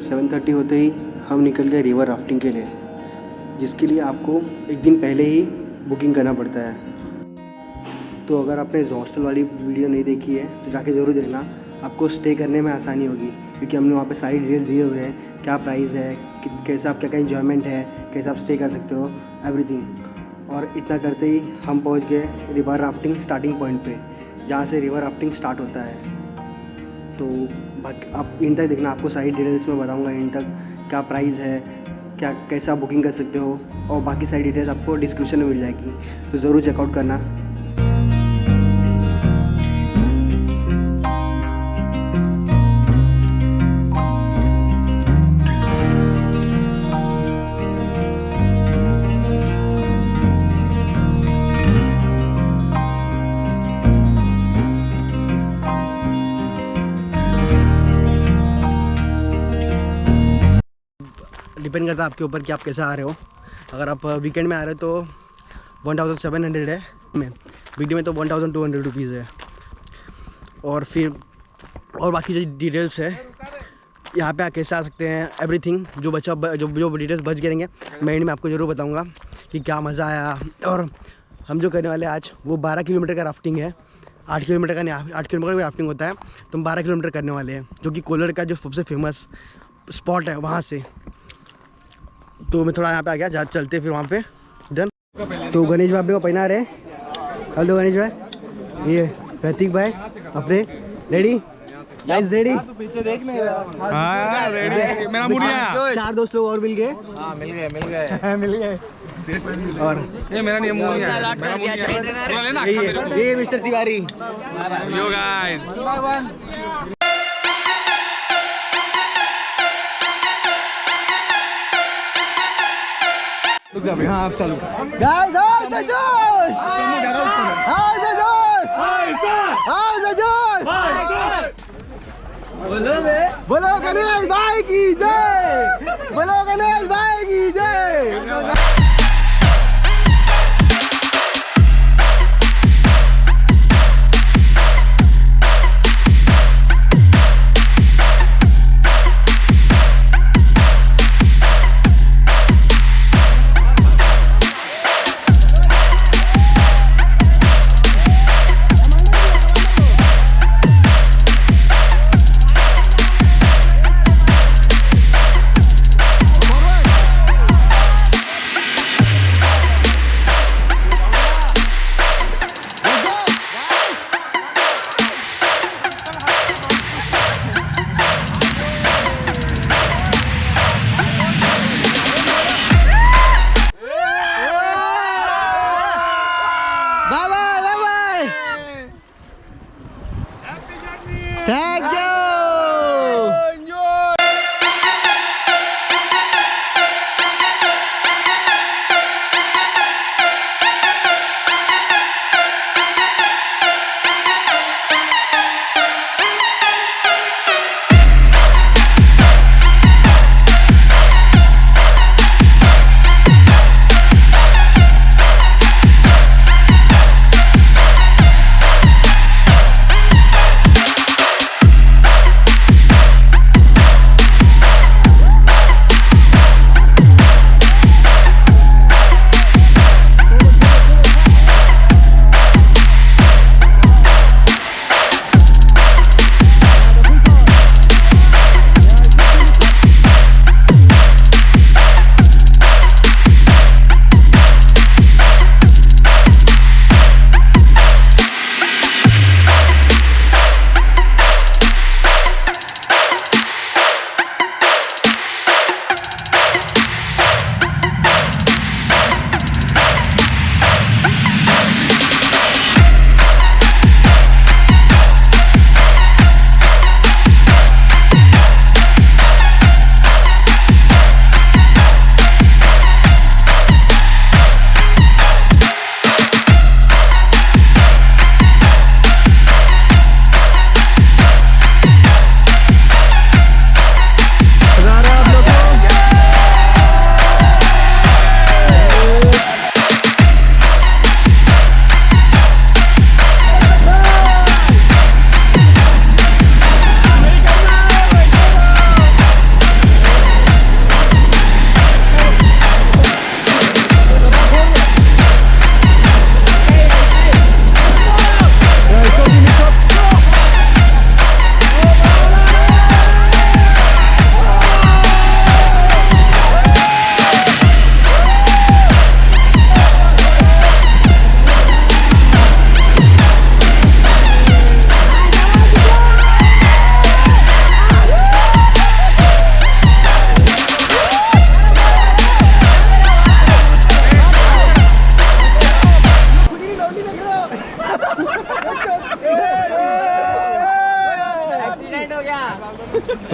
7:30 होते ही हम निकल गए रिवर राफ्टिंग के लिए, जिसके लिए आपको एक दिन पहले ही बुकिंग करना पड़ता है। तो अगर आपने हॉस्टल वाली वीडियो नहीं देखी है तो जाके ज़रूर देखना, आपको स्टे करने में आसानी होगी, क्योंकि हमने वहाँ पे सारी डिटेल्स दिए हुए हैं, क्या प्राइस है, कैसा आप क्या इन्जॉयमेंट है, कैसे आप स्टे कर सकते हो, एवरीथिंग। और इतना करते ही हम पहुँच गए रिवर राफ्टिंग स्टार्टिंग पॉइंट पे, जहाँ से रिवर राफ्टिंग स्टार्ट होता है। तो आप इन तक देखना, आपको सारी डिटेल्स मैं बताऊँगा इन तक, क्या प्राइस है, क्या कैसे आप बुकिंग कर सकते हो, और बाकी सारी डिटेल्स आपको डिस्क्रिप्शन में मिल जाएगी, तो ज़रूर चेकआउट करना। डिपेंड करता है आपके ऊपर कि आप कैसे आ रहे हो। अगर आप वीकेंड में आ रहे हो तो 1700 है, में वीकडे में तो 1200 रुपीज़ है। और फिर और बाकी जो डिटेल्स है यहाँ पे कैसे आ सकते हैं, एवरीथिंग जो डिटेल्स बच गिरेंगे मैं एंड में आपको ज़रूर बताऊँगा कि क्या मज़ा आया। और हम जो करने वाले आज वो 12 किलोमीटर का राफ्टिंग है, 8 किलोमीटर का नहीं, 8 किलोमीटर का राफ्टिंग होता है, तो हम 12 किलोमीटर करने वाले हैं, जो कि कोलार का जो सबसे फेमस स्पॉट है वहाँ से। तो मैं थोड़ा यहाँ पे आ गया, जहाँ चलते फिर वहाँ पे डन। तो गणेश भाई अपने को पहना रहे, हेलो गणेश भाई, ये प्रतीक भाई अपने रेडी, गाइस रेडी, पीछे देखने रेडी। मेरा मुड़िया 4 दोस्त लोग और मिल गए, मिल गए और ये मेरा नहीं मुड़िया, ये मिस्टर तिवारी। यो गाइस हाँ आप चालू बोलो गणेश भाई की जय, बोलो गणेश भाई की जय।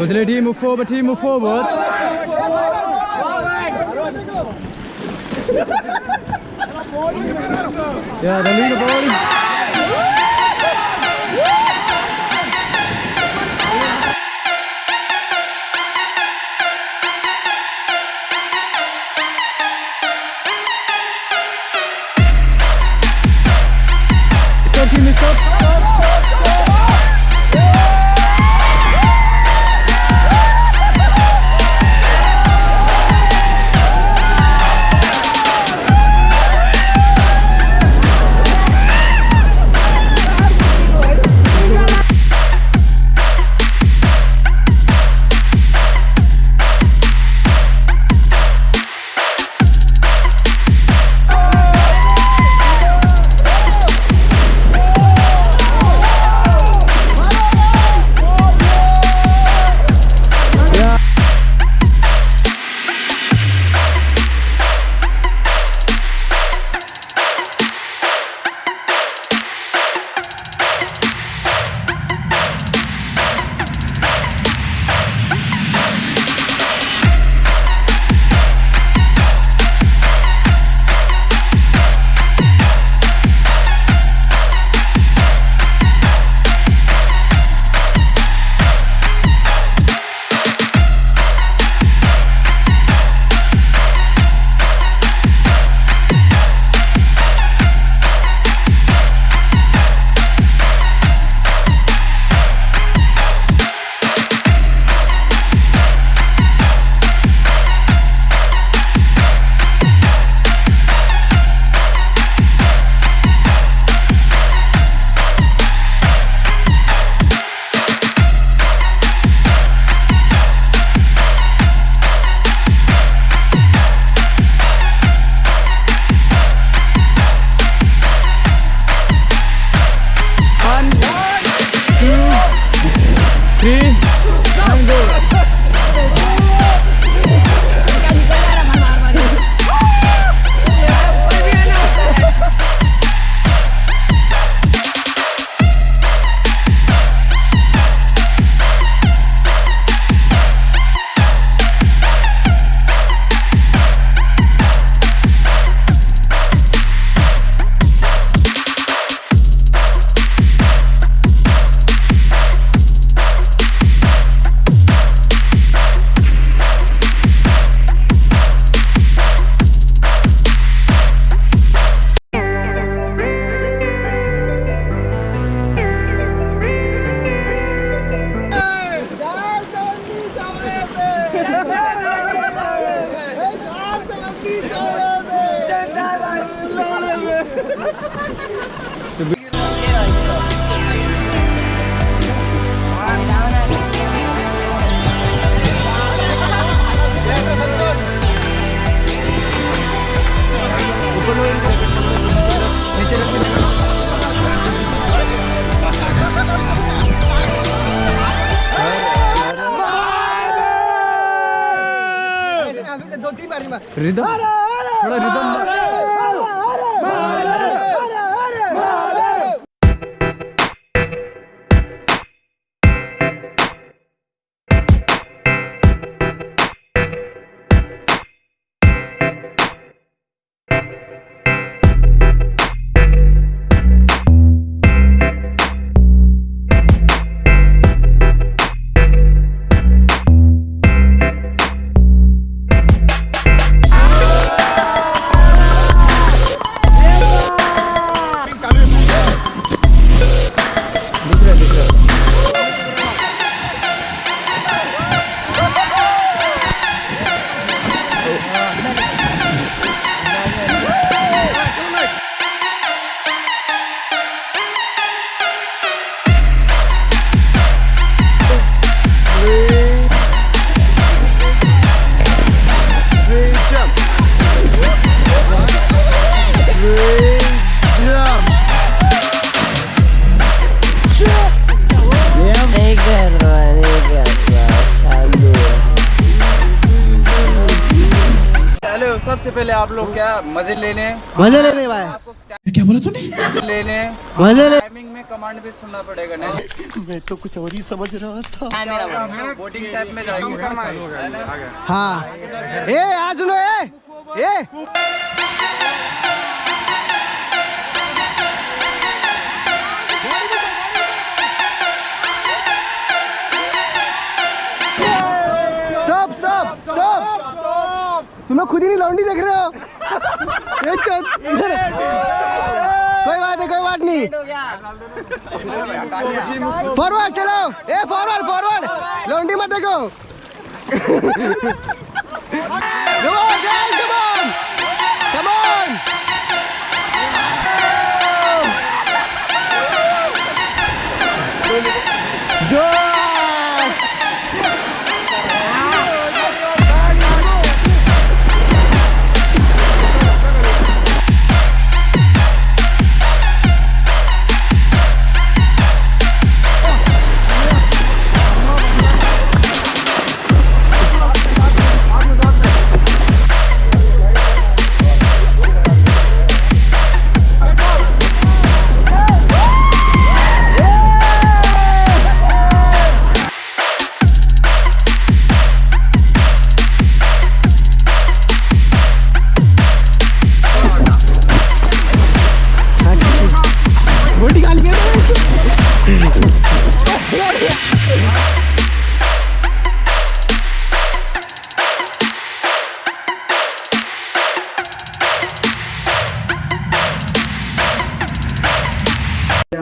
So the team move forward, team move forward. Yeah, the leader ball. Rhythm थोड़ा रिदम सबसे पहले आप लोग क्या मजे लेने मजे ले रहे भाई, क्या बोला तूने? लेने मजे ले। टाइमिंग में कमांड भी सुनना पड़ेगा नहीं। मैं तो कुछ और ही समझ रहा था। बोटिंग टाइप में जाएंगे है ना? हाँ ए आज सुनो ए स्टॉप स्टॉप स्टॉप, तुम लोग खुद ही नहीं लौंडी देख रहे हो। ये इधर कोई बात नहीं फॉरवर्ड चलो, ए फॉरवर्ड लौंडी मत देखो। Come on guys, come on go। बोटी गाली के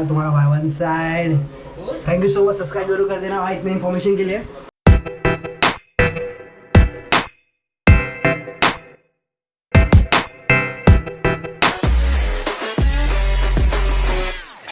तुम्हारा भाई one side. Thank you so much, subscribe जरूर कर देना भाई इतने इन्फॉर्मेशन के लिए।